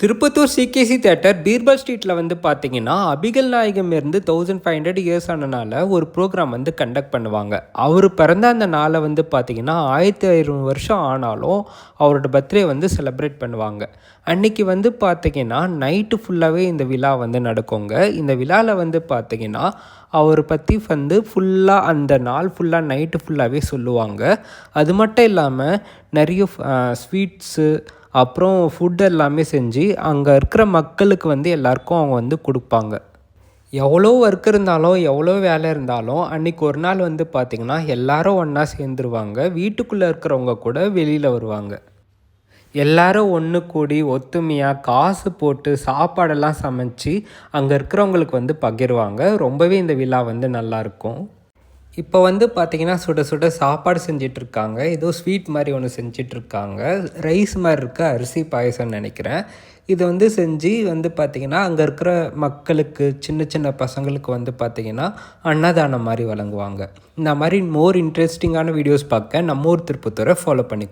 Tirupattur சிகேசி theatre Birbal ஸ்ட்ரீட்டில் வந்து பார்த்தீங்கன்னா அபிகல் நாயகம் இருந்து 1500 இயர்ஸ் ஆனனால ஒரு ப்ரோக்ராம் வந்து கண்டக்ட் பண்ணுவாங்க. அவர் பிறந்த அந்த நாளை வந்து பார்த்தீங்கன்னா 1500 வருஷம் ஆனாலும் அவரோட பர்த்டே வந்து செலிப்ரேட் பண்ணுவாங்க. அன்றைக்கி வந்து பார்த்தீங்கன்னா நைட்டு ஃபுல்லாகவே இந்த விழா வந்து நடக்குங்க. இந்த விழாவில் வந்து பார்த்தீங்கன்னா அவரை பற்றி வந்து ஃபுல்லாக அந்த நாள் ஃபுல்லாக நைட்டு ஃபுல்லாகவே சொல்லுவாங்க. அது மட்டும் இல்லாமல் நிறைய ஸ்வீட்ஸு அப்புறம் ஃபுட் எல்லாமே செஞ்சு அங்கே இருக்கிற மக்களுக்கு வந்து எல்லாருக்கும் அவங்க வந்து கொடுப்பாங்க. எவ்வளோ ஒர்க் இருந்தாலும் எவ்வளோ வேலை இருந்தாலும் அன்றைக்கி ஒரு நாள் வந்து பார்த்திங்கன்னா எல்லாரும் ஒன்றா சேர்ந்துருவாங்க. வீட்டுக்குள்ளே இருக்கிறவங்க கூட வெளியில் வருவாங்க. எல்லாரும் ஒன்று கூடி ஒத்துமையாக காசு போட்டு சாப்பாடெல்லாம் சமைச்சு அங்கே இருக்கிறவங்களுக்கு வந்து பகிர்வாங்க. ரொம்பவே இந்த விழா வந்து நல்லாயிருக்கும். இப்போ வந்து பார்த்திங்கன்னா சுட சுட சாப்பாடு செஞ்சிட்ருக்காங்க. ஏதோ ஸ்வீட் மாதிரி ஒன்று செஞ்சிட்ருக்காங்க. ரைஸ் மாதிரி இருக்க அரிசி பாயசம்னு நினைக்கிறேன். இதை வந்து செஞ்சு வந்து பார்த்திங்கன்னா அங்கே இருக்கிற மக்களுக்கு சின்ன சின்ன பசங்களுக்கு வந்து பார்த்திங்கன்னா அன்னதானம் மாதிரி வழங்குவாங்க. இந்த மாதிரி மோர் இன்ட்ரெஸ்டிங்கான வீடியோஸ் பார்க்க நம்ம ஊர் திருப்பத்தூரை ஃபாலோ பண்ணிக்கோ.